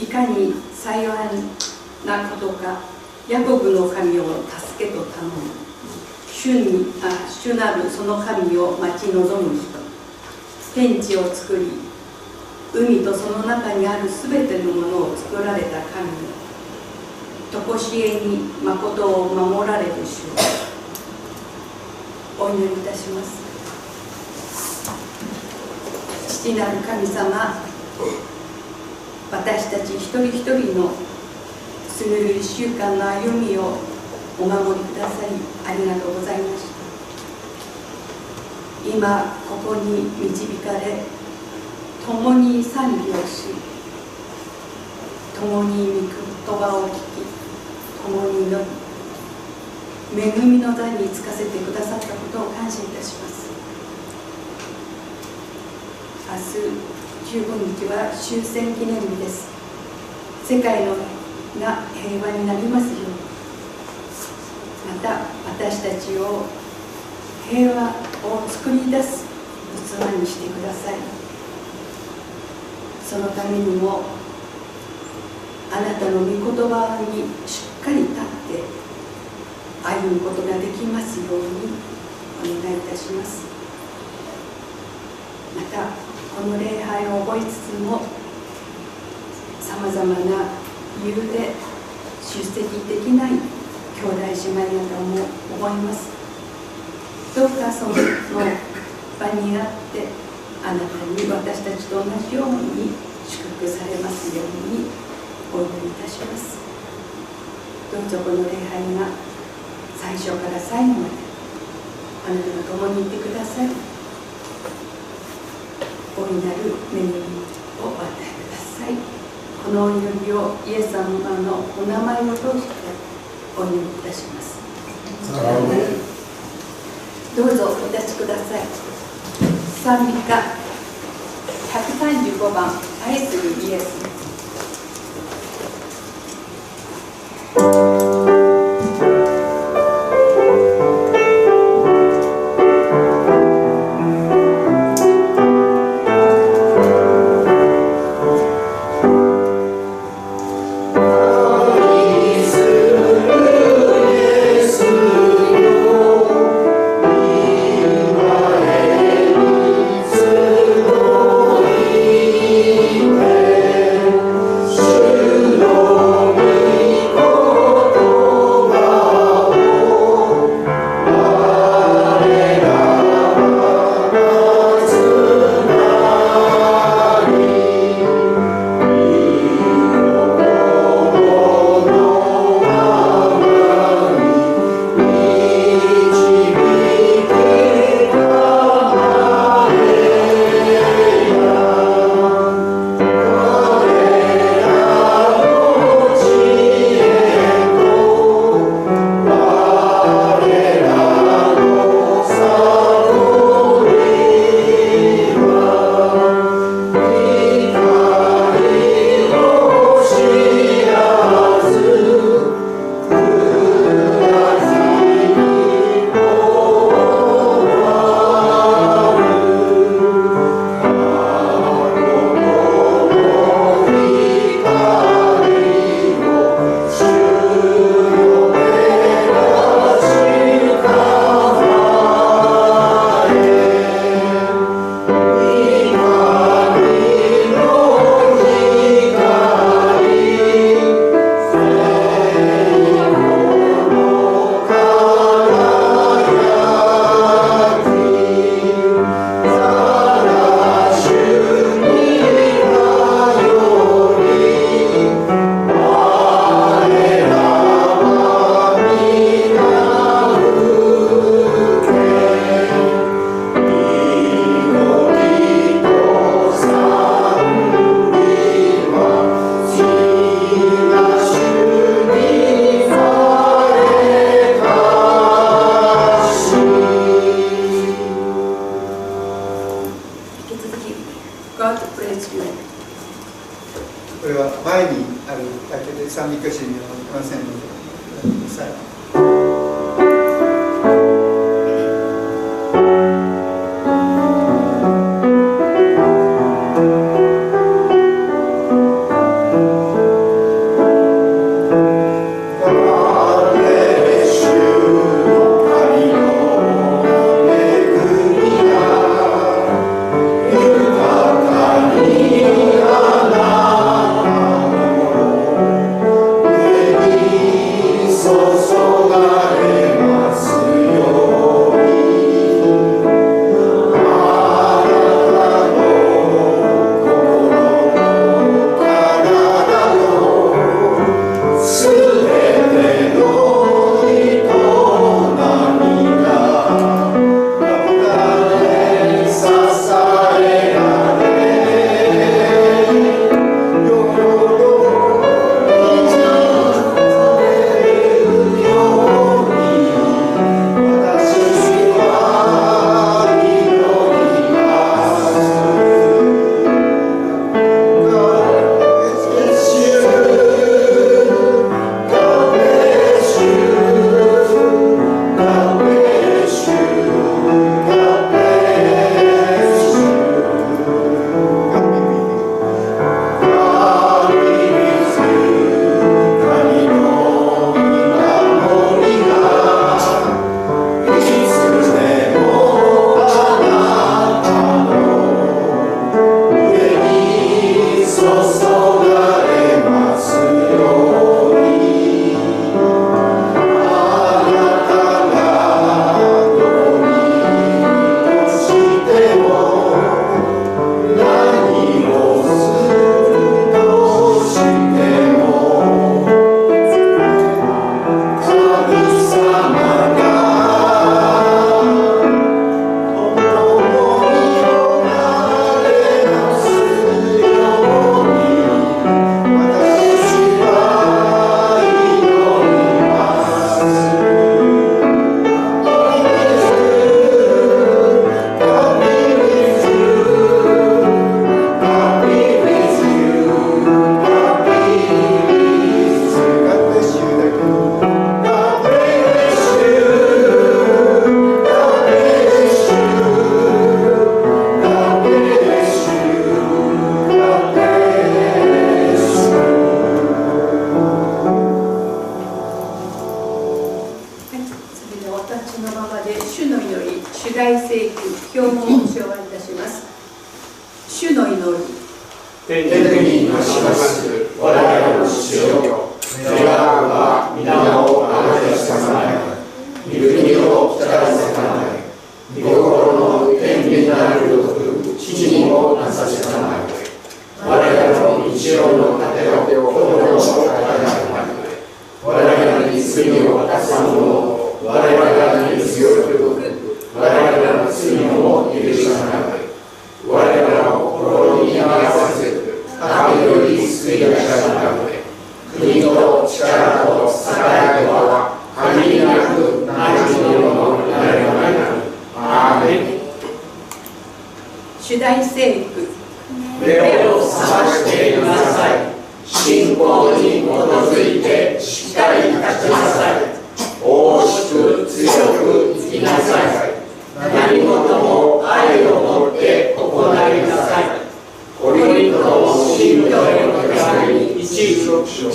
いかに幸いなことか、ヤコブの神を助けと頼む。主なるその神を待ち望む人。天地を作り、海とその中にあるすべてのものを作られた神よ。とこしえに誠を守られる主をお祈りいたします。父なる神様、私たち一人一人の過ぎる1週間の歩みをお守りくださりありがとうございました。今ここに導かれ、共に賛美をし、共に御言葉を聞き、共に祈り、恵みの座につかせてくださったことを感謝いたします。明日15日は終戦記念日です。世界が平和になりますように、また私たちを平和を作り出す器にしてください。そのためにもあなたの御言葉にしっかり立って歩むことができますようにお願いいたします。またこの礼拝を覚えつつも、さまざまな理由で出席できない兄弟姉妹方も思います。どうかその場にあってあなたに私たちと同じように祝福されますようにお祈りいたします。どうぞこの礼拝が最初から最後まであなたが共にいてください。大いなる恵みをお与えください。このお祈りをイエス様のお名前を通してお祈りいたします。どうぞお立ちください。賛美歌135番、愛するイエス。ます。主の祈り。天にまします我らの主よ、願わくは皆をあがめさまえ、御国を来たらせたまえ、御心の天になるごとく地にもなさせたまえ。我らの日常の糧を心の与えたまえ。我らに罪を犯す者を我らに許すよう我らの罪も許さない。我らを心に合わせず神より救い出したまえ。国と力と栄とは限りなく何者になるまい。アーメン。主題聖句。目を覚ましていなさい。信仰に基づいてしっかり立ちなさい。大きく強く生きなさい。何事も愛を持って行いなさい。コリントの信徒への手紙16章13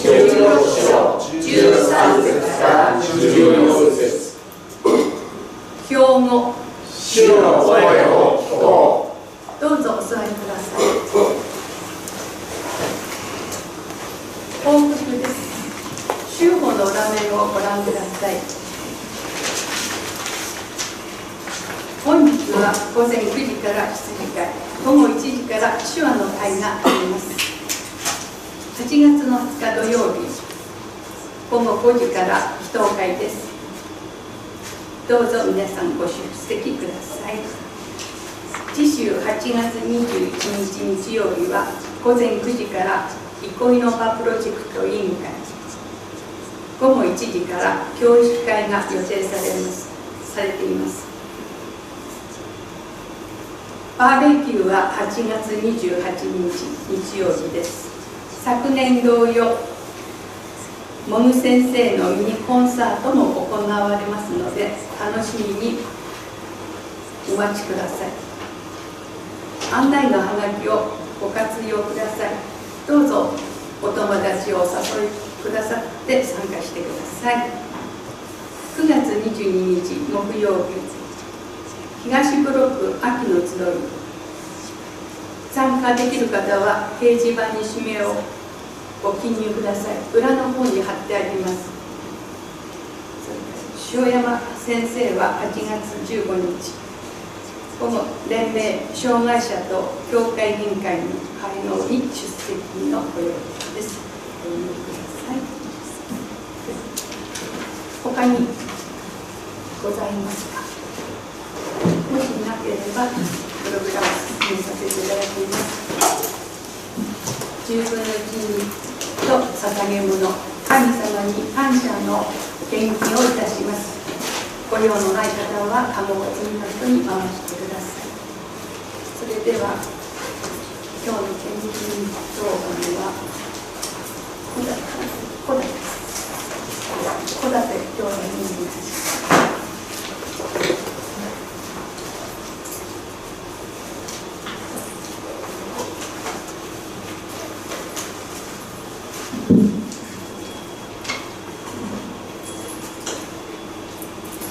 節から14節。標語。主の声を聞こう。どうぞお座りください。報告です。週報の裏面をご覧ください。本日は午前9時から羊会、午後1時から手話の会があります。8月の20日土曜日、午後5時から祈祷会です。どうぞ皆さんご出席ください。次週8月21日日曜日は午前9時から憩いの場プロジェクト委員会、午後1時から教育会が予定されています。バーベキューは8月28日日曜日です。昨年同様、モグ先生のミニコンサートも行われますので、楽しみにお待ちください。案内のハガキをご活用ください。どうぞお友達をお誘いくださって参加してください。9月22日木曜日、東ブロック秋の集い。参加できる方は掲示板に氏名をご記入ください。裏の方に貼ってあります。塩山先生は8月15日午後、連盟障害者と協会議員会の会合に出席のご用意です。ご読みください。他にございますか。もしなければプログラムを進めさせていただきます。10分の1と捧げ物、神様に感謝の献金をいたします。ご用のない方はカゴを次の人に回してください。それでは今日の献金当番は小舘兄弟にお願いします。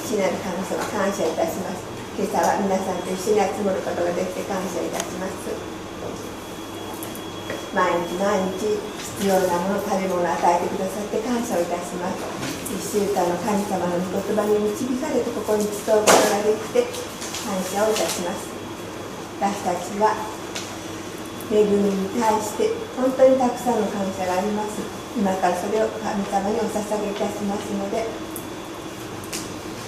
父なる神様、感謝いたします。今朝は皆さんと一緒に集まることができて感謝いたします。毎日毎日必要なもの、食べ物を与えてくださって感謝をいたします。1週間の神様の御言葉に導かれてここに集うことができて感謝をいたします。私たちは恵みに対して本当にたくさんの感謝があります。今からそれを神様にお捧げいたしますので、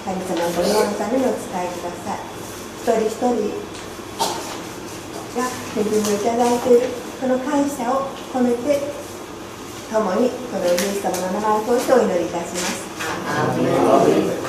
神様のご用のためにお使いください。一人一人が恵みをいただいているその感謝を込めて共にこのイエス様の名前を通してお祈りいたします。アーメン。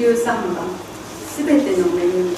13番、すべての恵み。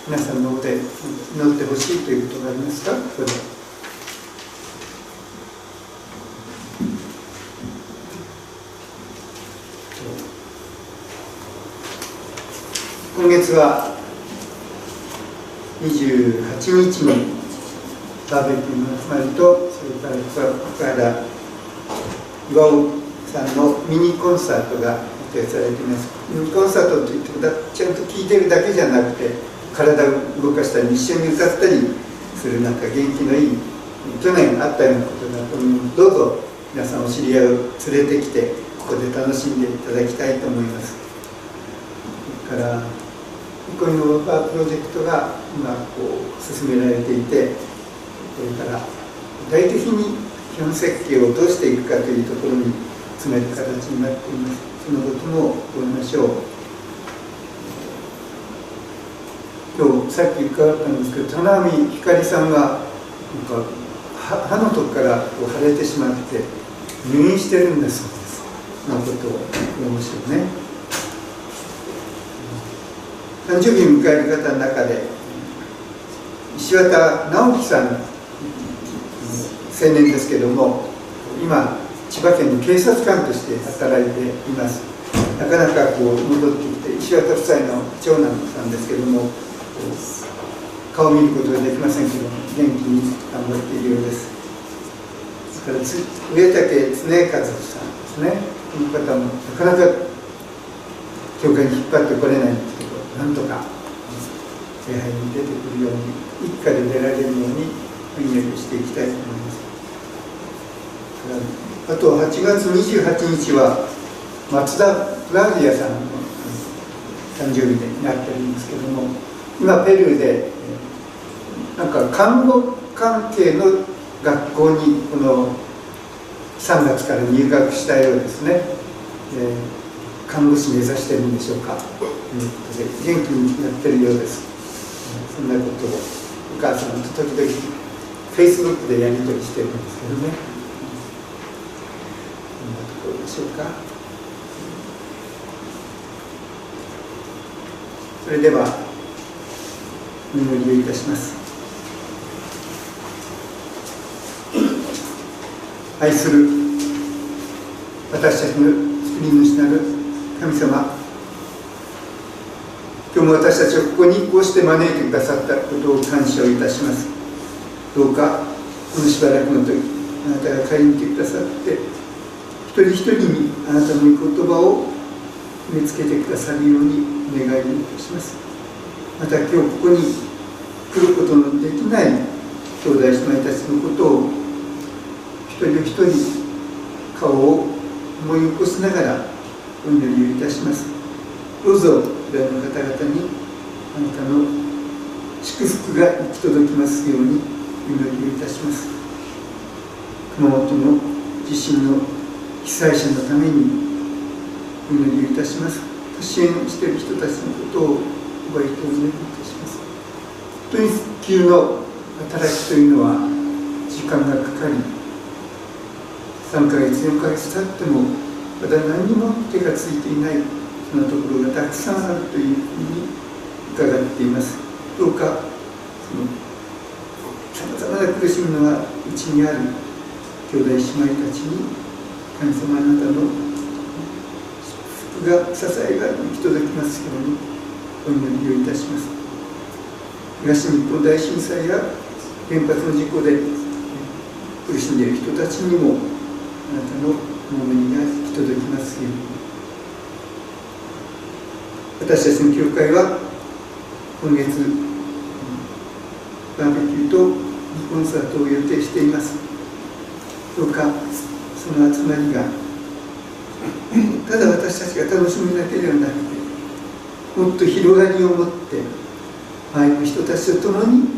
皆さんの方で祈ってほしいということがありますか？それ今月は28日にバーベキューの集まりと、それから岡田岩尾さんのミニコンサートが予定されています。ミニコンサートといってもちゃんと聴いてるだけじゃなくて、体を動かしたり一緒に歌ったりする、なんか元気のいい、去年あったようなことだと思うので、どうぞ皆さんお知り合いを連れてきてここで楽しんでいただきたいと思います。それから憩いのバープロジェクトが今進められていて、これから具体的に基本設計をどうしていくかというところに詰める形になっています。そのこともごりましょう。今日さっき伺ったんですけど、田波ひかりさんがなんか歯のとこから腫れてしまって入院してるんだそうです。そのことを言いましょうね。誕生日を迎える方の中で石渡直樹さん、青年ですけども、今千葉県の警察官として働いています。なかなか戻ってきて、石渡夫妻の長男さんですけども、顔を見ることができませんけども元気に頑張っているようです。それから上竹恒和さんですね。この方もなかなか教会に引っ張ってこれないんですけど、なんとか礼拝に出てくるように、一家で出られるようにお祈りしていきたいと思います。あと8月28日は松田クラウディアさんの誕生日になっているんですけども、今ペルーでなんか看護関係の学校にこの3月から入学したようですね。看護師目指してるんでしょうか。元気にやってるようです。そんなことをお母さんと時々 Facebook でやり取りしてるんですけどね。こんなところでしょうか。それではお祈りをいたします。愛する私たちの救い主なる神様、今日も私たちをここにこうして招いてくださったことを感謝をいたします。どうかこのしばらくの時、あなたが借りに来てくださって、一人一人にあなたの御言葉を見つけてくださるようにお願いをいたします。また今日ここに来ることのできない兄弟姉妹たちのことを一人一人顔を思い起こしながらお祈りをいたします。どうぞこれらの方々にあなたの祝福が行き届きますようにお祈りをいたします。熊本の地震の被災者のためにお祈りをいたします。支援している人たちのことを覚えてお祈りいたします。本当に復旧の働きというのは時間がかかり、3ヶ月、4ヶ月経ってもまだ何も手がついていない、そんなところがたくさんあるというふうに伺っています。どうかさまざまな苦しみのうちにある兄弟姉妹たちに神様あなたの祝福が、支えが行き届きますようにお祈りをいたします。東日本大震災や原発の事故で苦しんでいる人たちにもあなたのお守りが行き届きますように。私たちの教会は今月バーベキューとコンサートを予定しています。どうかその集まりがただ私たちが楽しむだけではなくて、もっと広がりを持って周りの人たちと共に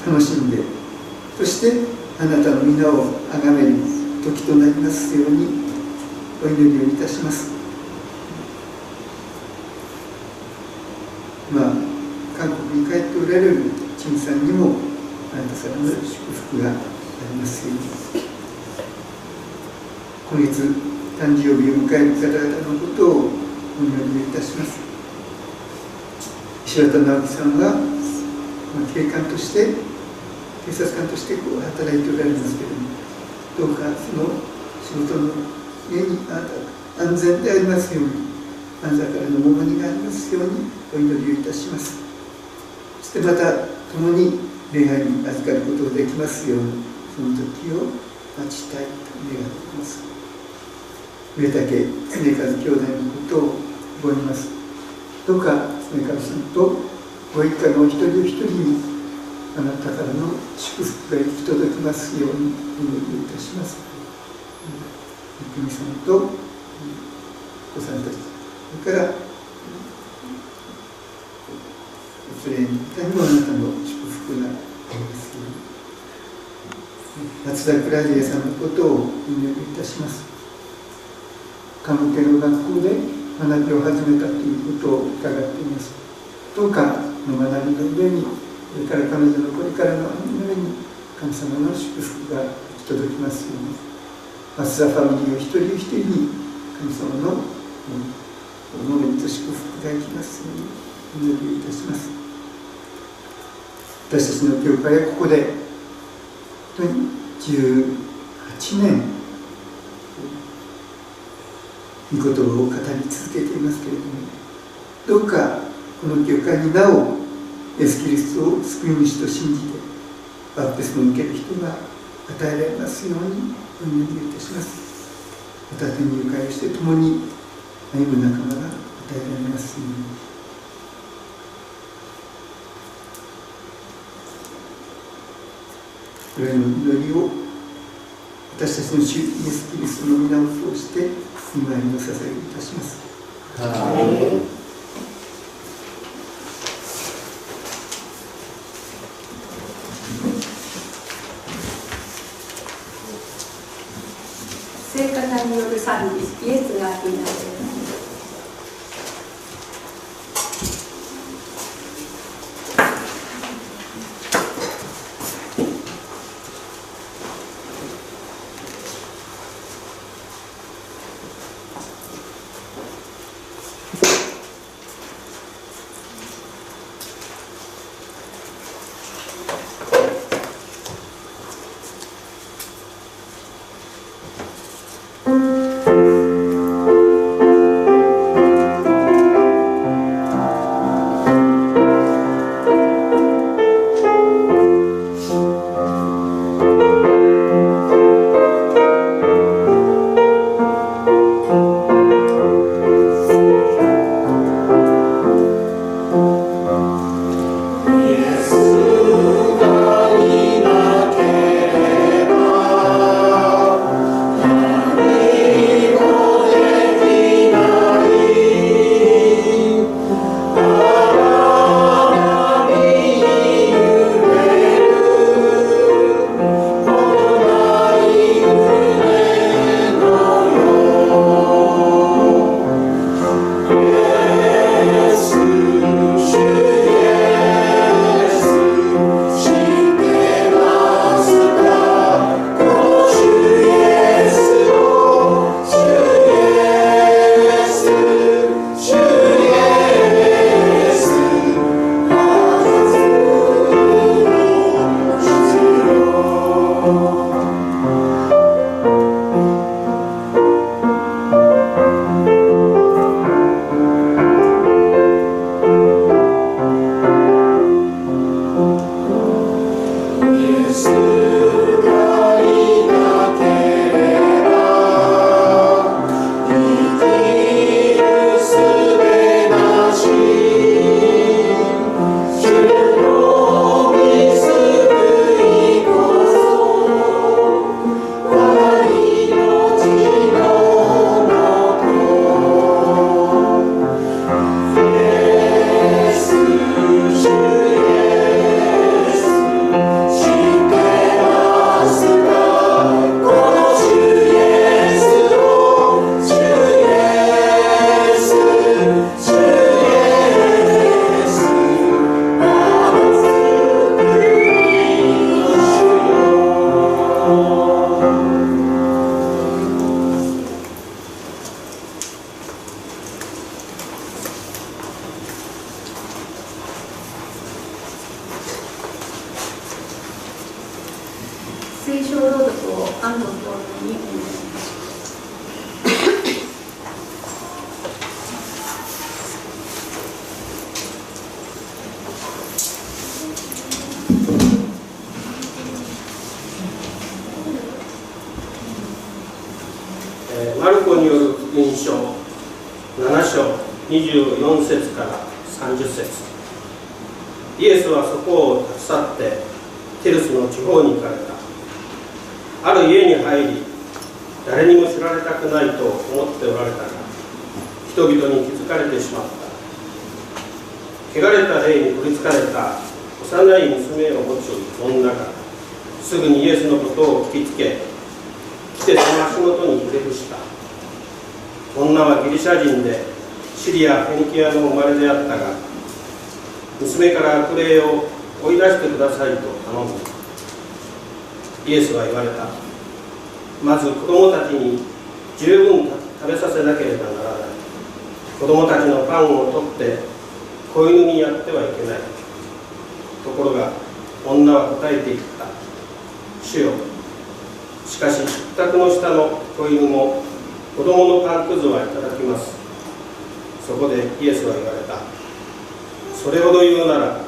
楽しんで、そしてあなたの皆を崇める時となりますようにお祈りをいたします。韓国に帰っておられる陳さんにもあなたからの祝福がありますように。今月誕生日を迎える方々のことをお祈りいたします。石渡直樹さんは警官として、警察官として働いておられますけれども、どうかその仕事の家にあなた安全でありますように、あなたからの重荷がありますようにお祈りをいたします。そしてまた共に礼拝に預かることができますように、その時を待ちたいと願っています。上竹恒和兄弟のことを覚えます。どうか恒和さんとご一家のお一人お一人にあなたからの祝福が行き届きますようにお祈りいたします。三國さんとお子さんたち、それからお連れに方にもあなたの祝福がありますように。松田クラジエさんのことをお祈りいたします。韓国系の学校で学びを始めたということを伺っています。どうかの学びの上に、それから彼女のこれからの歩みの上に神様の祝福が行き届きますように。松田ファミリーを一人一人に神様のお守りと祝福が行きますようにお祈りいたします。私たちの教会はここで本当に18年御言葉を語り続けていますけれども、どうかこの教会になおイエス・キリストを救い主と信じてバプテスマを受ける人が与えられますようにお祈りいたします。また天に会をして共に歩む仲間が与えられますように。これらの祈りを私たちの主イエス・キリストの皆を通して今にお捧げいたします。神、イエスがいなさい。聖書朗読を安藤教授にお願いします。マルコによる福音書7章24節から30節。イエスはそこを立ち去ってテルスの地方に行かれた。ある家に入り、誰にも知られたくないと思っておられたが、人々に気づかれてしまった。汚れた霊に取りつかれた幼い娘を持つ女がすぐにイエスのことを聞きつけ、来てその足元にひれ伏した。女はギリシャ人でシリア・フェニキアの生まれであったが、娘から悪霊を追い出してくださいと頼んだ。イエスは言われた。まず子供たちに十分食べさせなければならない。子供たちのパンを取って子犬にやってはいけない。ところが女は答えて言った。主よ、しかし食卓の下の子犬も子供のパンくずはいただきます。そこでイエスは言われた。それほど言うならよ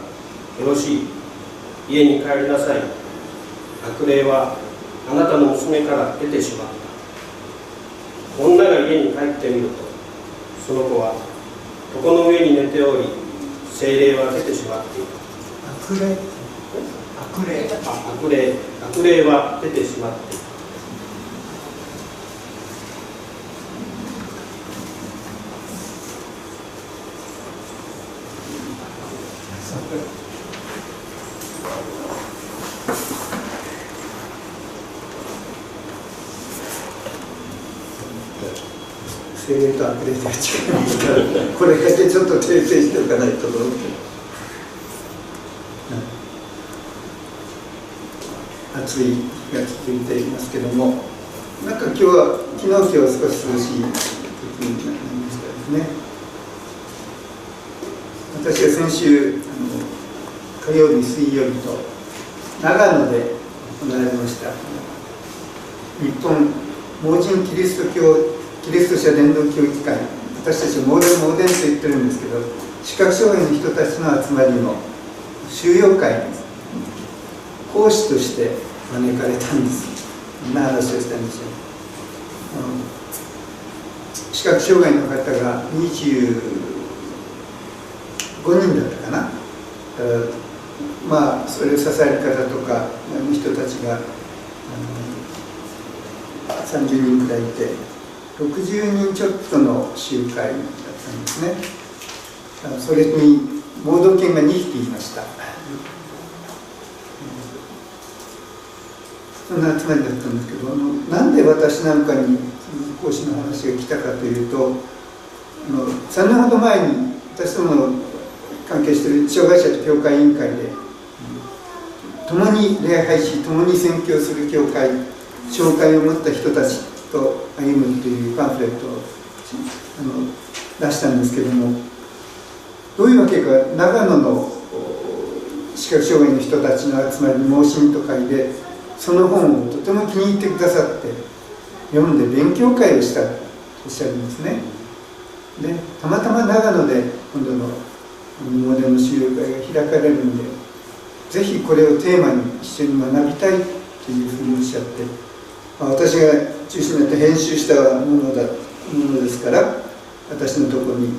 ろしい。家に帰りなさい。悪霊はあなたの娘から出てしまった。女が家に帰ってみると、その子は床の上に寝ており、精霊は出てしまっていた。悪霊は出てしまっていた。精霊と悪霊とは違いますから、これだけちょっと訂正しておかないと思うけど、暑い日が続いていますけども、なんか今日は昨日今日は少し涼しい時になりましたですね。私は先週火曜日水曜日と長野で行われました日本盲人キリスト者伝道教育会、私たちモーデンと言ってるんですけど、視覚障害の人たちの集まりの収容会に講師として招かれたんです。こんな話をしたんですよ。視覚障害の方が25人だったかな。まあそれを支える方とか人たちが30人くらいいて、60人ちょっとの集会だったんですね。それに盲導犬が2匹いました。そんな集まりだったんですけど、なんで私なんかに講師の話が来たかというと、3年ほど前に私どもの関係している障害者と教会委員会で共に礼拝し共に宣教する教会、紹介を持った人たちと歩むというパンフレットを出したんですけども、どういうわけか長野の視覚障害の人たちの集まりに盲信と会でその本をとても気に入ってくださって読んで勉強会をしたとおっしゃるんですね。でたまたま長野で今度のモデルの修了会が開かれるんで、ぜひこれをテーマに一緒に学びたいというふうにおっしゃって、私が中心になって編集したものですから、私のところに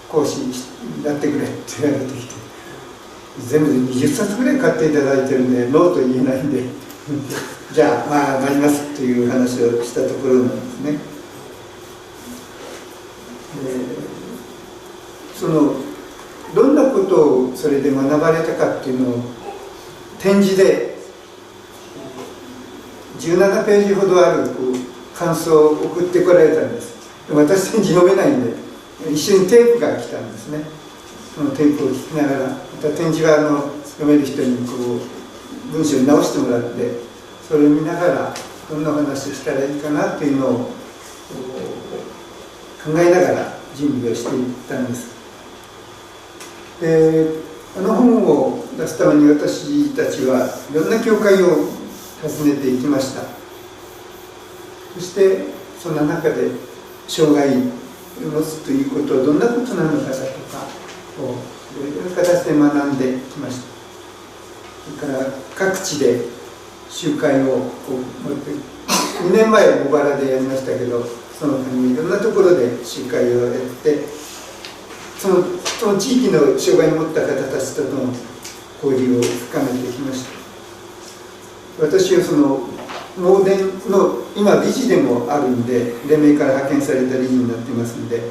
講師になってくれって言われてきて、全部で20冊ぐらい買っていただいてるんでノーと言えないんでじゃあまあなりますという話をしたところなんですね。どんなことをそれで学ばれたかっていうのを展示で17ページほどある感想を送ってこられたんです。私展示読めないんで一緒にテープが来たんですね。そのテープを聞きながら、また展示は読める人に文章に直してもらって、それを見ながらどんなお話をしたらいいかなっていうのを考えながら準備をしていったんです。で本を出すために私たちはいろんな教会を訪ねていきました。そしてその中で障害を持つということはどんなことなのかだとかをいろいろな形で学んできました。それから各地で集会を2年前は茂原でやりましたけど、その他にいろんなところで集会をやって、その地域の障害を持った方たちとの交流を深めてきました。私はその盲伝の今理事でもあるんで、連盟から派遣された理事になってますので、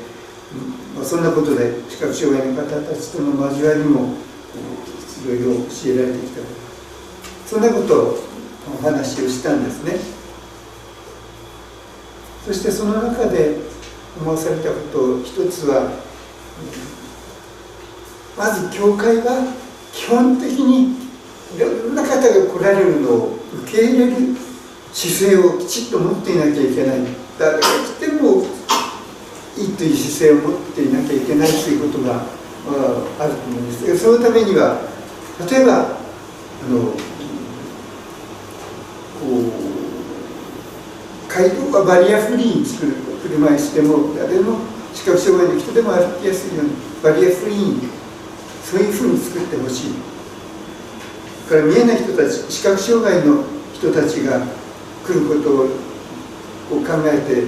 そんなことで視覚障害の方たちとの交わりもいろいろ教えられてきた、そんなことをお話をしたんですね。そしてその中で思わされたこと一つは、まず教会は基本的にいろんな方が来られるのを受け入れる姿勢をきちっと持っていなきゃいけない。誰が来てもいいという姿勢を持っていなきゃいけないということがあると思うんですが、そのためには例えば街道がバリアフリーに作る、車椅子でも誰も視覚障害の人でも歩きやすいようにバリアフリーにそういうふうに作ってほしい。だから見えない人たち、視覚障害の人たちが来ることを考えて、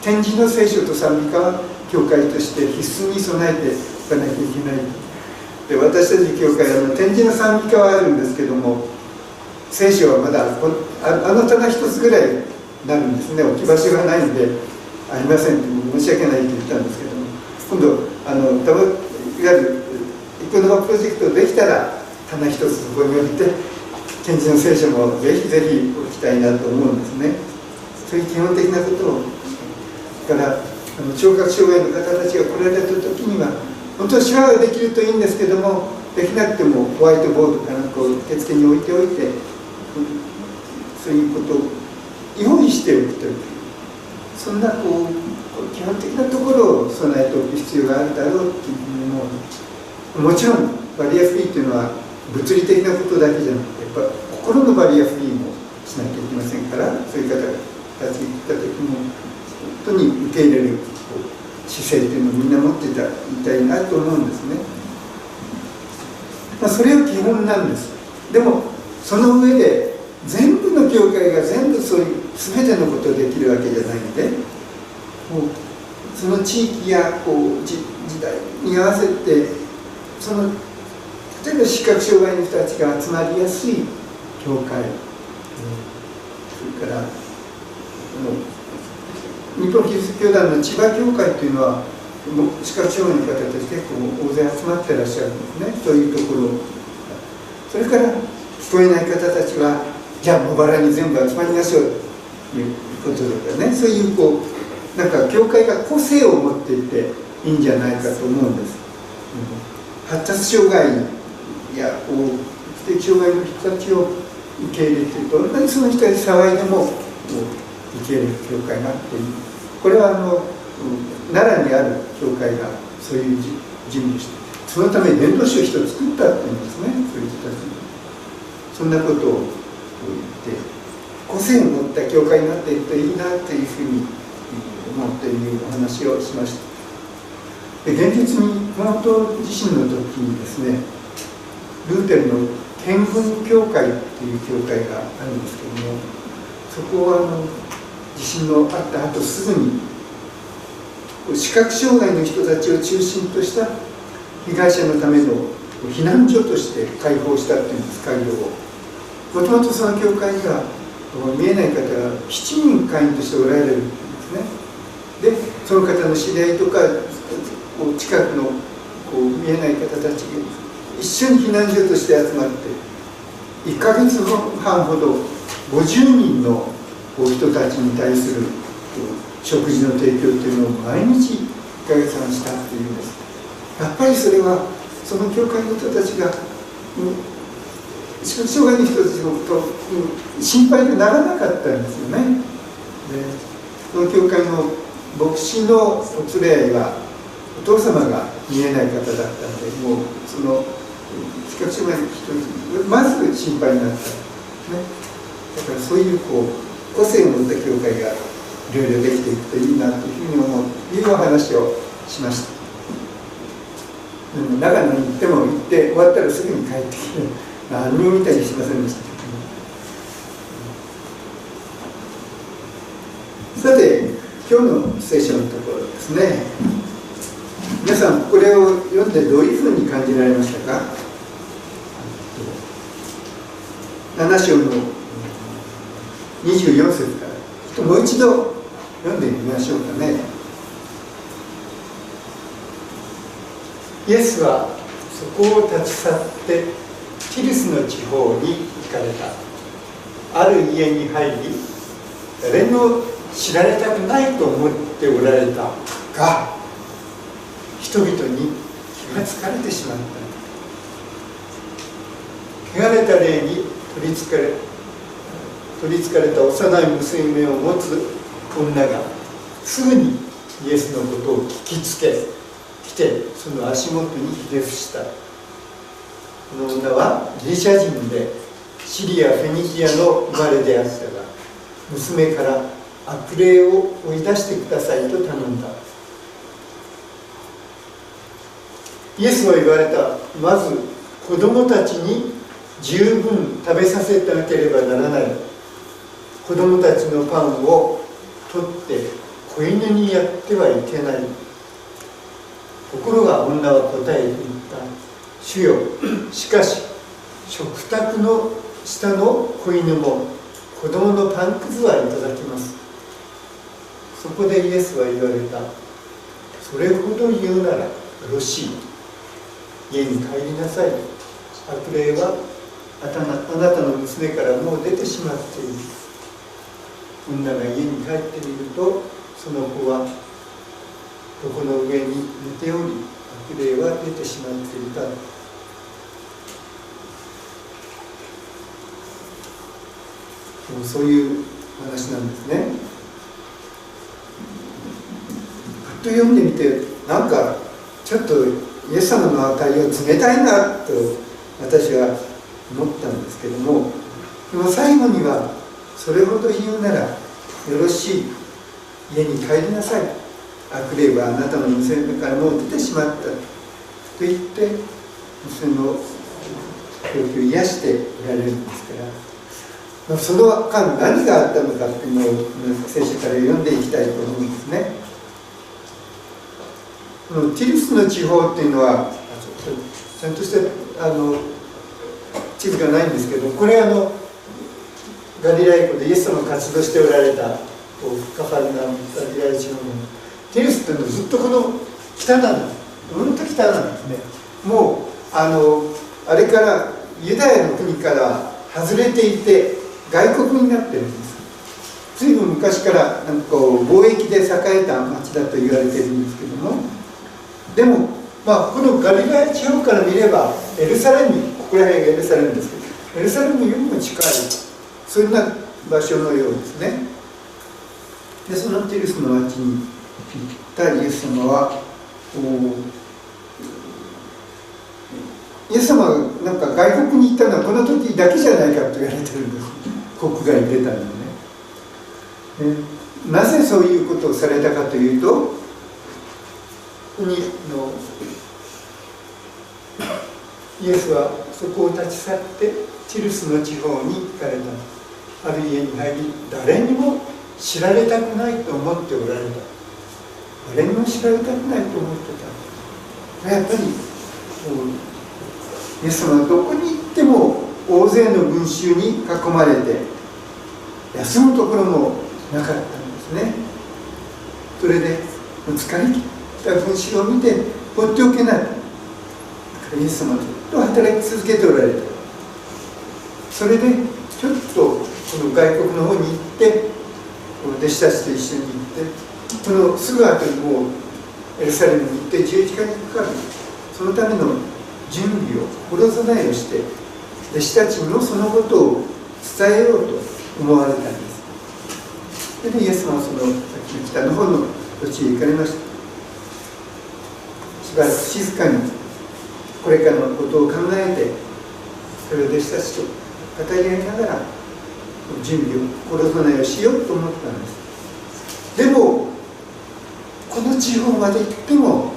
展示の聖書と賛美歌は教会として必須に備えていかなきゃいけない。で、私たち教会は展示の賛美歌はあるんですけども、聖書はまだ棚一つぐらいになるんですね。置き場所がないんでありませんって申し訳ないと言ったんですけども、今度いわゆるイコノマプロジェクトできたら棚一つそこに置いて展示の聖書もぜひぜひ置きたいなと思うんですね。そういう基本的なことを、から聴覚障害の方たちが来られた時には本当は手話ができるといいんですけども、できなくてもホワイトボードかなんかを受付に置いておいて、そういうことを用意しておくという、そんな基本的なところを備えておく必要があるだろうというふうに思う。もちろんバリアフリーというのは物理的なことだけじゃなくて、やっぱ心のバリアフリーもしなきゃいけませんから、そういう方たちが来た時も本当に受け入れる姿勢というのをみんな持っていたいなと思うんですね。それは基本なんです。でもその上で全部の教会が全部そういう全てのことをできるわけじゃないので、もうその地域や時代に合わせて、その例えば視覚障害の人たちが集まりやすい教会、それから日本キリスト教団の千葉教会というのは視覚障害の方たち結構大勢集まってらっしゃるんですね。そういうところ、それから聞こえない方たちはじゃあ茂原に全部集まりましょうということとかね、そういうなんか教会が個性を持っていていいんじゃないかと思うんです。発達障害や知的障害の人たちを受け入れていると、同じその人たち騒いでも受け入れる教会があっていい。これは奈良にある教会がそういう準備をして、そのために伝道師を一つ作ったっていうんですね。そういう人たちにそんなことを言って個性を持った教会になっているといいなというふうに思っているお話をしました。で、現実に熊本地震の時にですね、ルーテルの県軍教会っていう教会があるんですけども、そこは地震のあった後すぐに視覚障害の人たちを中心とした被害者のための避難所として開放したっていうんです、会場を。もともとその教会には見えない方が7人会員としておられるんですね。で、その方の知り合いとか近くの見えない方たちが一緒に避難所として集まって1ヶ月半ほど50人の人たちに対する食事の提供というのを毎日1ヶ月半したっていうんです。やっぱりそれはその教会の人たちが視覚障害の人たちのことを心配にならなかったんですよね。で、その教会の牧師のお連れ合いはお父様が見えない方だったので、もうその視覚障害の人にまず心配になったんですね。だからそういう個性を持った教会がいろいろできていくといいなというふうに思ういうお話をしました。長野に行っても行って終わったらすぐに帰ってきて何も見たりしませんでしたけど、さて今日の聖書のところですね。皆さんこれを読んでどういうふうに感じられましたか。7章の24節からもう一度読んでみましょうかね。イエスはそこを立ち去ってティルスの地方に行かれた。ある家に入り、誰も知られたくないと思っておられたが、人々に気がつかれてしまった。汚れた霊に取りつかれた幼い娘を持つ女がすぐにイエスのことを聞きつけ来て、その足元にひれ伏した。この女はギリシャ人でシリア・フェニキアの生まれであったが、娘から悪霊を追い出してくださいと頼んだ。イエスは言われた。まず子供たちに十分食べさせなければならない。子供たちのパンを取って子犬にやってはいけない。ところが女は答えて言った。主よ、しかし食卓の下の子犬も子供のパンくずはいただきます。そこでイエスは言われた。それほど言うならよろしい。家に帰りなさい。悪霊はあなたの娘からもう出てしまっている。女が家に帰ってみると、その子はどこの上に寝ており悪霊は出てしまっていた。そういう話なんですね。パッと読んでみて、なんかちょっとイエス様の対応冷たいなと私は思ったんですけども、でも最後にはそれほど言うならよろしい、家に帰りなさい、悪霊はあなたの娘からもう出てしまったと言って娘の病気を癒しておられるんですから、その間何があったのかっていうのを聖書から読んでいきたいと思うんですね。このティルスの地方っていうのはちゃんとした地図がないんですけど、これガリラヤ湖でイエス様が活動しておられたカファルナム、ガリラヤ地方のティルスっていうのはずっとこの北なんです。うんと北なんですね。もうあれからユダヤの国から外れていて外国になってるんです。ずいぶん昔から貿易で栄えた町だと言われているんですけども、でも、このガリラヤ地方から見ればエルサレム、ここら辺がエルサレムですけど、エルサレムよりも近い、そんな場所のようですね。でそのティルスの町に行ったイエス様は、イエス様がなんか外国に行ったのはこの時だけじゃないかと言われてるんです。国外に出たのね。なぜそういうことをされたかというと、イエスはそこを立ち去ってティルスの地方に行かれた。ある家に入り、誰にも知られたくないと思っておられた。誰にも知られたくないと思ってた。やっぱりイエス様はどこに行っても大勢の群衆に囲まれて休むところもなかったんですね。それで疲れ切った群衆を見て放っておけない。だからイエス様はずっと働き続けておられた。それでちょっとこの外国の方に行って弟子たちと一緒に行って、このすぐ後にもうエルサレムに行って十字架にかかる、そのための準備を心備えをして弟子たちにもそのことを伝えようと思われたんです。それでイエス様はそのさっきの北の方の土地へ行かれました。しばらく静かにこれからのことを考えて、それを弟子たちと語り合いながら準備を心備えをしようと思ったんです。でもこの地方まで行っても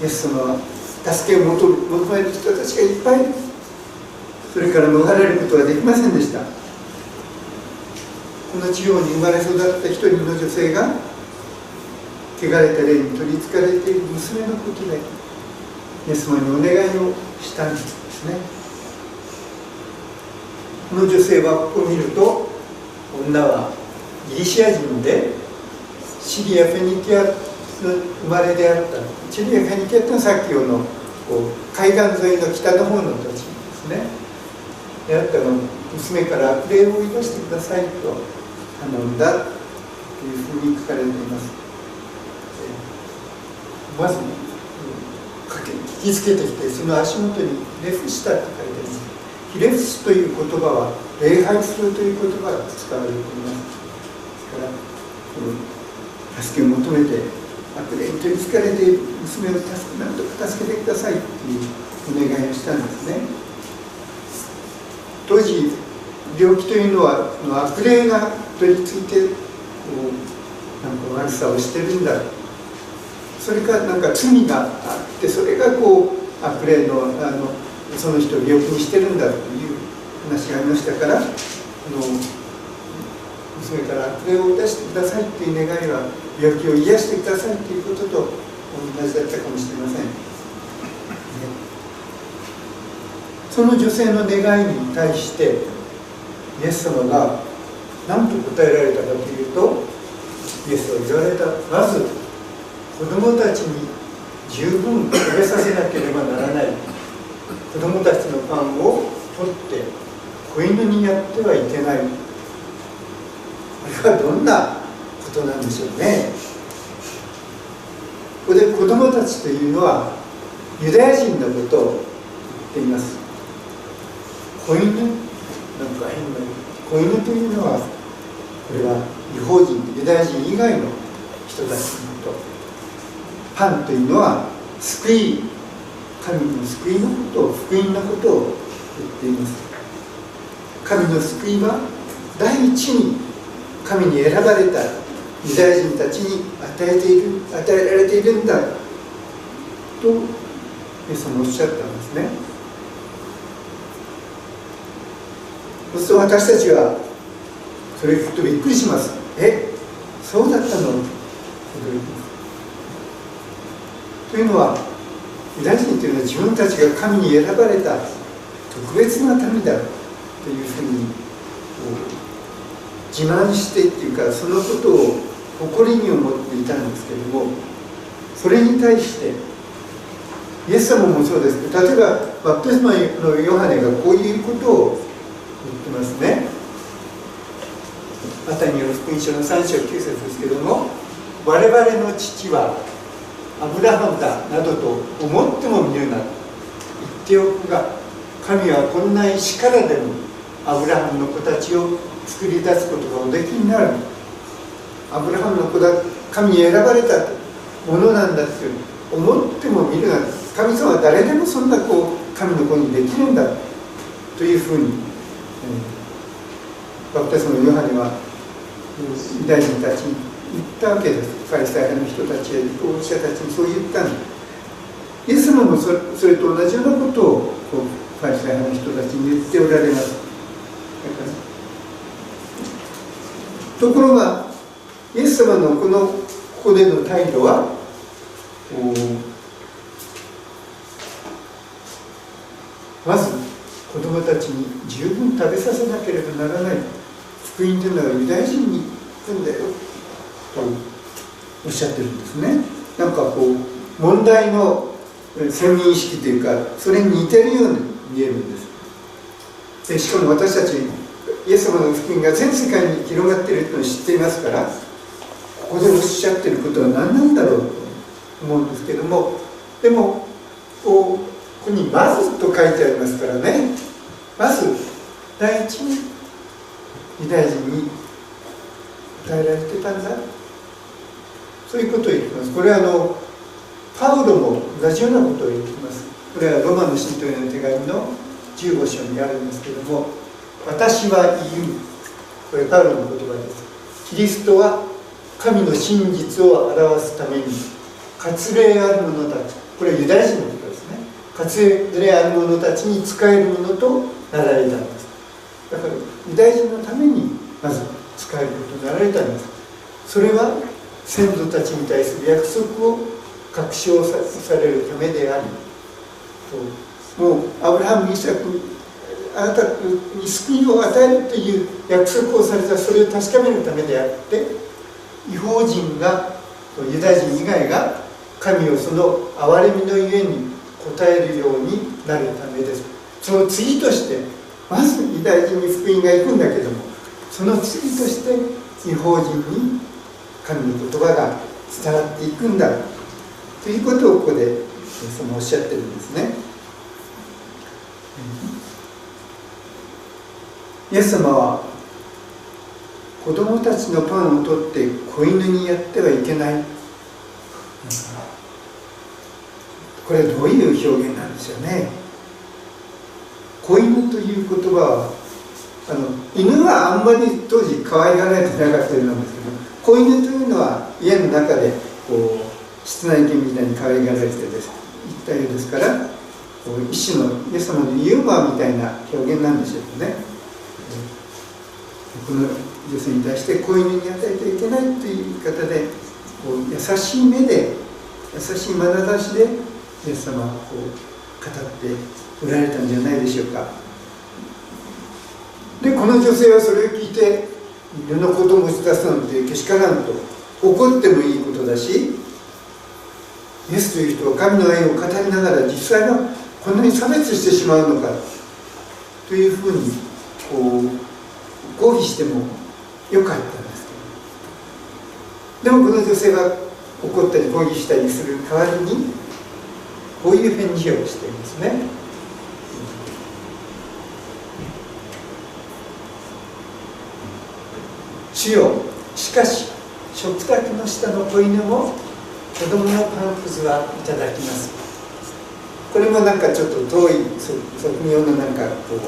イエス様は助けを求める人たちがいっぱいいる。それから逃れることはできませんでした。この地方に生まれ育った一人の女性が汚れた霊に取りつかれている娘のことでイエス様にお願いをしたんですね。この女性はここを見ると、女はギリシア人でシリア・フェニキアの生まれであった。シリア・フェニキアというのはさっきの海岸沿いの北の方の土地ですね。であったの娘から悪霊を追い出してくださいと頼んだというふうに書かれています。まず聞きつけてきて、その足元にレフシタと書いてあります。ヒレフシという言葉は礼拝するという言葉が使われています。ですから助けを求めて悪霊に取りつかれている娘をなんとか助けてくださいというお願いをしたんですね。当時病気というのは悪霊が取りついてなんか悪さをしてるんだ、それかなんか罪があってそれが悪霊のその人を病気にしてるんだという話がありましたから、娘から悪霊を出してくださいという願いは病気を癒してくださいということと同じだったかもしれません。その女性の願いに対してイエス様が何と答えられたかというと、イエスは言われた。まず子供たちに十分食べさせなければならない。子供たちのパンを取って子犬にやってはいけない。これはどんなことなんでしょうね。こで子供たちというのはユダヤ人のことを言っています。子犬、なんか変な子犬というのは、これは異邦人、ユダヤ人以外の人たちのこと。パンというのは救い、神の救いのことを、福音のことを言っています。神の救いは第一に神に選ばれたユダヤ人たちに与えられているんだとイエスもおっしゃったんですね。そうすると私たちはそれを聞くとびっくりします。そうだったの？驚きます。というのは、ユダヤ人というのは自分たちが神に選ばれた特別な民だというふうに自慢してっていうか、そのことを誇りに思っていたんですけれども、それに対してイエス様もそうですけど、例えばバプテスマのヨハネがこういうことを言ってますね。マタイによる福音書の3章9節ですけれども、我々の父はアブラハムだなどと思ってもみるなと言っておくが、神はこんな石からでもアブラハムの子たちを作り出すことがおできになる。アブラハムの子だ、神に選ばれたものなんだと思ってもみるな。神様は誰でもそんな神の子にできるんだというふうに、バプテスマのヨハネはユダヤ人たちに言ったわけです。ファリサイ派の人たちや律法者たちにそう言ったんです。イエス様もそれと同じようなことをファリサイ派の人たちに言っておられます。ところがイエス様のここでの態度はまず子供たちに十分食べさせなければならない。福音というのはユダヤ人に行くんだよとおっしゃってるんですね。なんか問題の先民意識というか、それに似てるように見えるんです。でしかも私たちイエス様の福音が全世界に広がっているというのを知っていますから、ここでおっしゃっていることは何なんだろうと思うんですけども、でもここに「まず」と書いてありますからね。まず第一にユダヤ人に与えられてたんだ、そういうことを言ってます。これはパウロも同じようなことを言っています。これはロマの信徒への手紙の15章にあるんですけれども、私は言う、これパウロの言葉です。キリストは神の真実を表すために割礼ある者たち、これはユダヤ人のことですね。割礼ある者たちに仕える者となられたんです。だからユダヤ人のためにまず仕えることとなられたんです。それは先祖たちに対する約束を確証されるためであり、もうアブラハム、イサク、あなたに救いを与えるという約束をされた、それを確かめるためであって、異邦人が、ユダヤ人以外が神をその憐れみのゆえに応えるようになるためです。その次として、まずユダヤ人に福音が行くんだけども、その次として異邦人に神の言葉が伝わっていくんだということをここでおっしゃってるんですね。イエス様は子供たちのパンを取って子犬にやってはいけない。これはどういう表現なんでしょうね。子犬という言葉は犬はあんまり当時可愛がられてなかったようなんですけど、子犬というのは家の中で室内犬みたいに可愛がられていったようですから、一種のイエス様のユーモアみたいな表現なんでしょうね。この女性に対して子犬に与えてはいけないという言い方で優しい目で優しい眼差しでイエス様は語っておられたんじゃないでしょうか。でこの女性はそれを聞いて犬の子供を出すなんてけしからんと、怒ってもいいことだし、イエスという人は神の愛を語りながら実際はこんなに差別してしまうのかというふうに抗議してもよかったんですけど、でもこの女性は怒ったり抗議したりする代わりにこういう返事をしていますね。主よ、しかし食卓の下の子犬も子供のパンくずはいただきます。これもなんかちょっと遠い側面のなんかこう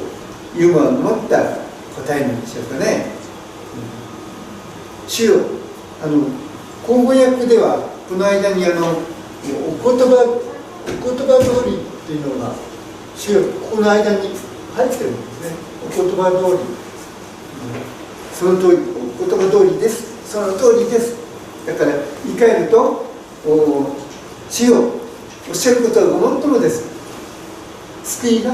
ユーモアの持った答えなんでしょうかね。主よ、口語訳ではこの間にお言葉通りっていうのが主よ、この間に入ってるんですね。お言葉通り、その通り、お言葉通りです、その通りです。だから言い換えると、主よ、おっしゃることはごもっともです。救いが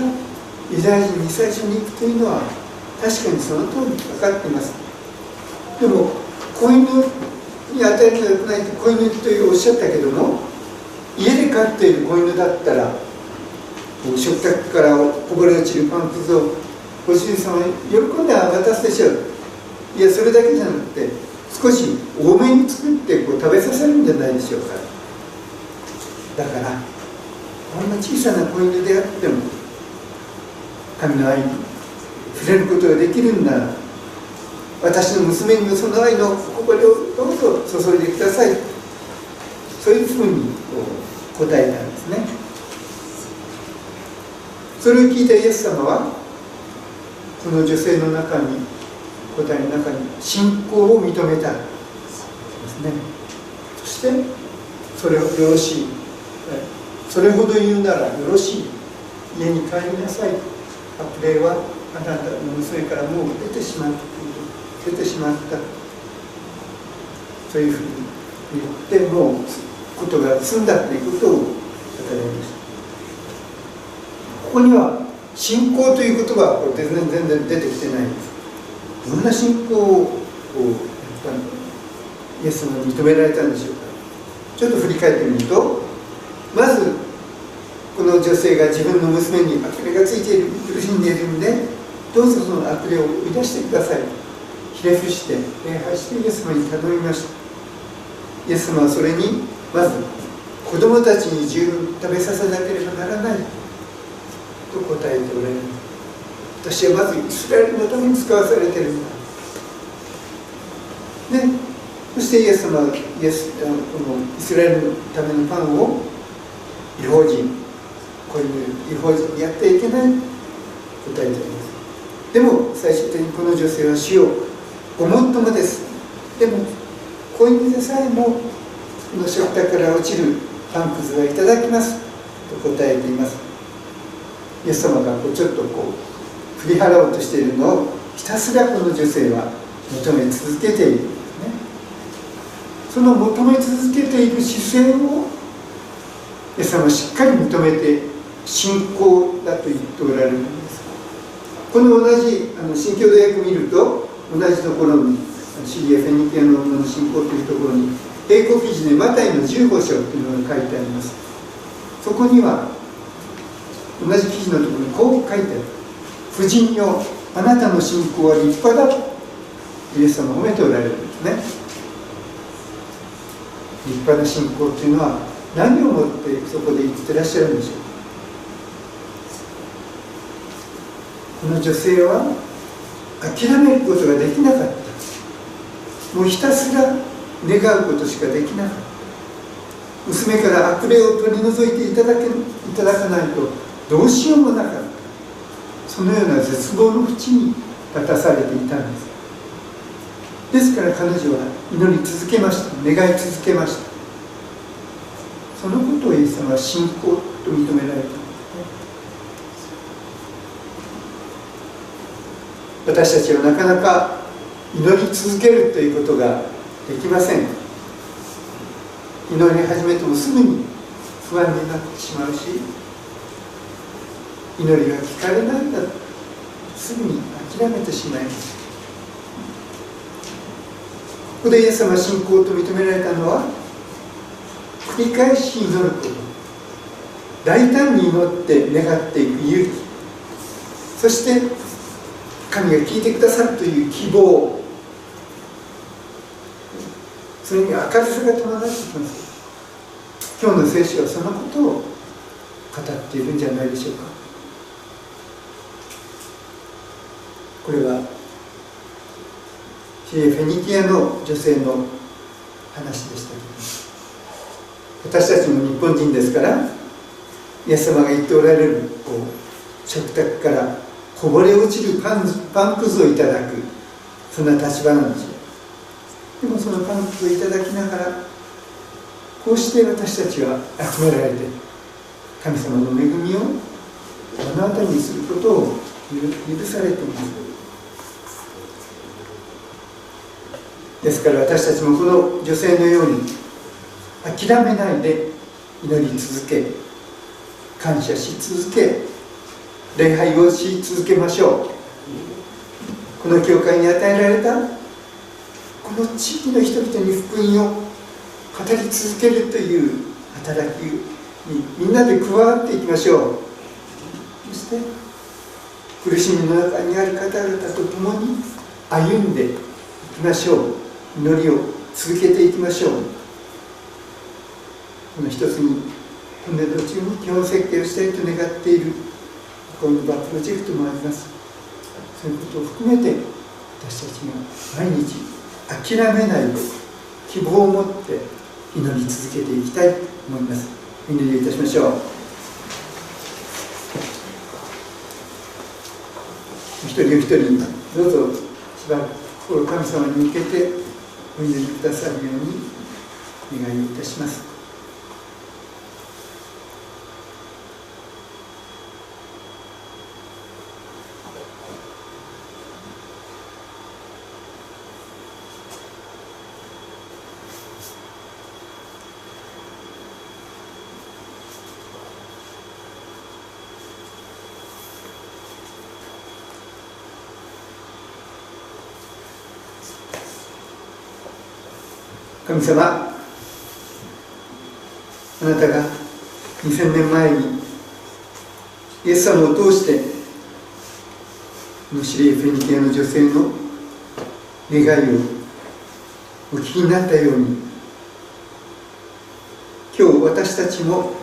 ユダヤ人に最初に行くというのは確かにその通り分かっています。でも子犬に与えるのはよくないと子犬というおっしゃったけども、家で飼っている子犬だったら食卓からこぼれ落ちるパンくずをご主人様に喜んで渡すでしょう。いや、それだけじゃなくて少し多めに作って食べさせるんじゃないでしょうか。だからあんな小さな子犬であっても神の愛に触れることができるんなら、私の娘にもその愛の心をどうぞ注いでください、そういうふうに答えたんですね。それを聞いたイエス様はこの女性の中に、答えの中に信仰を認めたんですね。そしてそれをよろしい、それほど言うならよろしい、家に帰りなさい、悪霊はあなたの娘からもう出てしまった、そういうふうに言って、もうことが済んだということを語られました。ここには信仰という言葉は全然出てきてないんです。どんな信仰をイエス様に認められたんでしょうか。ちょっと振り返ってみると、まずこの女性が自分の娘に悪霊がついている、苦しんでいるんで、どうぞその悪霊を追い出してください、ひれ伏して礼拝してイエス様に頼みました。イエス様はそれにまず子供たちに十分食べさせなければならないと答えておられる。私はまずイスラエルのために使わされているんだ。で、そしてイエス様はこのイスラエルのためのパンを異邦人、こういう異邦人にやってはいけないと答えております。でも最終的にこの女性は主よ、ごもっともです。でも子犬でさえもこの食卓から落ちるパンくずはいただきますと答えています。イエス様がちょっと振り払おうとしているのをひたすらこの女性は求め続けているんですね。その求め続けている姿勢をイエス様はしっかり認めて信仰だと言っておられるんです。この同じ新共同訳見ると、同じところにシリア・フェニキアの女の信仰というところに並行記事でマタイの15章というのが書いてあります。そこには同じ記事のところにこう書いてある。婦人よ、あなたの信仰は立派だとイエス様を褒めておられるんですね。立派な信仰というのは何をもってそこで言ってらっしゃるんでしょう。この女性は諦めることができなかった。もうひたすら願うことしかできなかった。娘から悪霊を取り除いていただかないとどうしようもなかった。そのような絶望の淵に立たされていたんです。ですから彼女は祈り続けました。願い続けました。そのことをイエス様は信仰と認められたんですね。私たちはなかなか祈り続けるということができません。祈り始めてもすぐに不安になってしまうし、祈りが聞かれないんだとすぐに諦めてしまいます。ここでイエス様は信仰と認められたのは、繰り返し祈ること、大胆に祈って願っていく勇気、そして神が聞いてくださるという希望、それに明るさが伴ってきます。今日の聖書はそのことを語っているんじゃないでしょうか。これはフェニキアの女性の話でしたけど、私たちも日本人ですから、イエス様が言っておられる食卓からこぼれ落ちるパンくずをいただく、そんな立場なんですよ。でもそのパンくずをいただきながら、こうして私たちは集められて神様の恵みを目の当たりにすることを許されています。ですから私たちもこの女性のように諦めないで祈り続け、感謝し続け、礼拝をし続けましょう。この教会に与えられたこの地域の人々に福音を語り続けるという働きにみんなで加わっていきましょう。そして苦しみの中にある方々と共に歩んでいきましょう。祈りを続けていきましょう。この一つに今年度中に基本設計をしたいと願っているこのバプロジェクトもあります。そういうことを含めて私たちが毎日諦めないで希望を持って祈り続けていきたいと思います。お祈りをいたしましょう。一人お一人どうぞしばらく心を神様に向けてお祈りくださるように願いをいたします。神様、あなたが2000年前にイエス様を通してこのシリエフェニキアの女性の願いをお聞きになったように、今日私たちも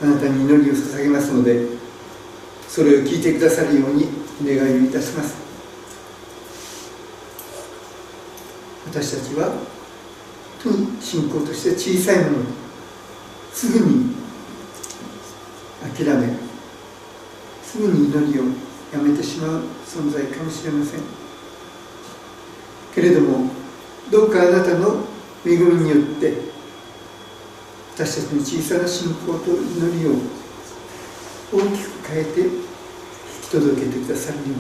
あなたに祈りを捧げますので、それを聞いてくださるようにお願いをいたします。私たちは信仰として小さいものにすぐに諦め、すぐに祈りをやめてしまう存在かもしれませんけれども、どうかあなたの恵みによって私たちの小さな信仰と祈りを大きく変えて引き届けてくださるように、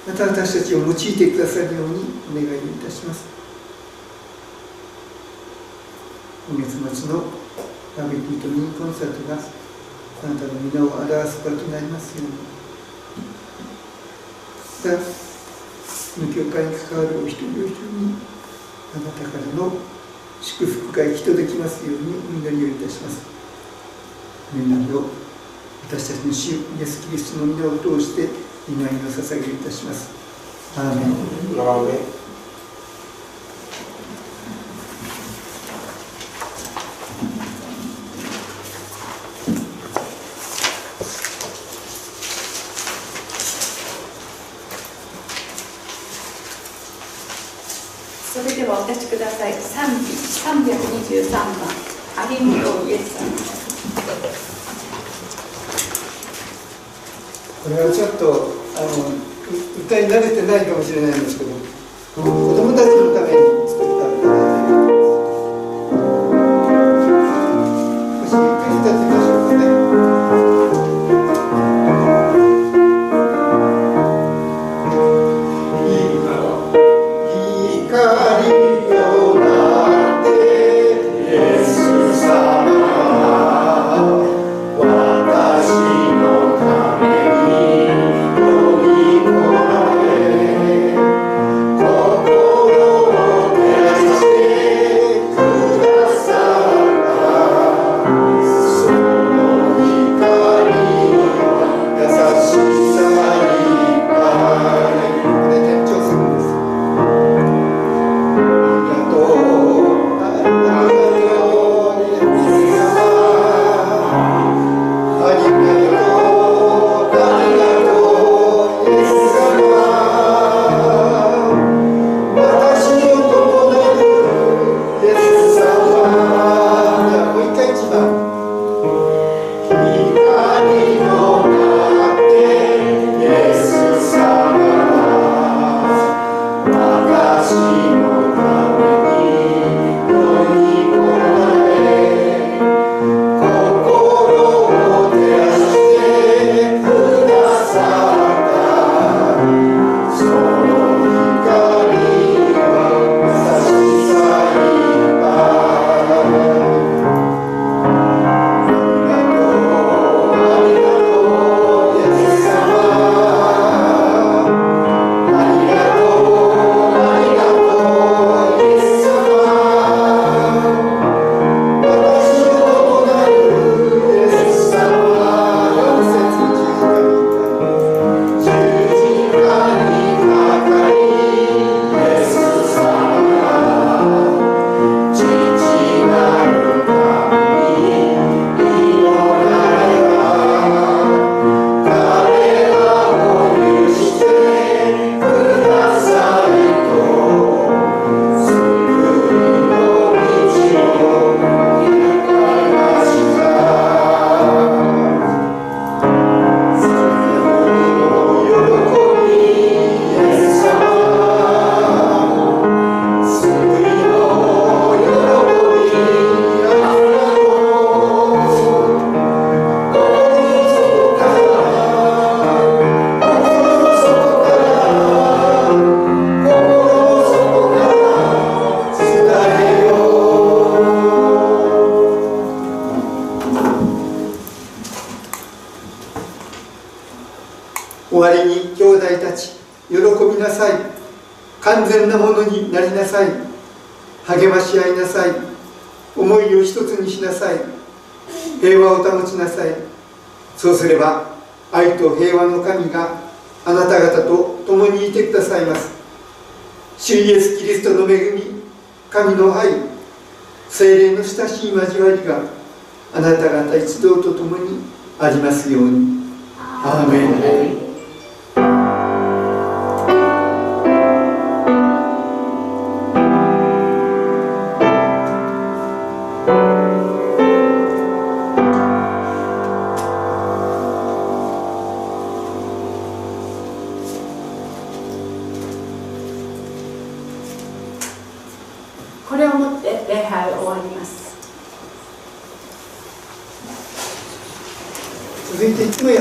また私たちを用いてくださるようにお願いをいたします。今月末のバーベキューとミニコンサートがあなたの皆を表す場となりますように、またこの教会に関わるお一人お一人にあなたからの祝福が行き届きますようにお祈りをいたします。みんなを私たちの主イエス・キリストの皆を通して祈りを捧げいたします。アーメン。アーメン。それではお立ちください。賛美323番、ありがとうイエス様。これはちょっと歌い慣れてないかもしれないんですけど、子供たちのために作った歌で、少しゆっくり歌ってみましょうかね。あ完全なものになりなさい。励まし合いなさい。思いを一つにしなさい。平和を保ちなさい。そうすれば愛と平和の神があなた方と共にいてくださいます。主イエス・キリストの恵み、神の愛、聖霊の親しい交わりがあなた方一同と共にありますように。アーメン。これをもって礼拝を終わります。続いていつもや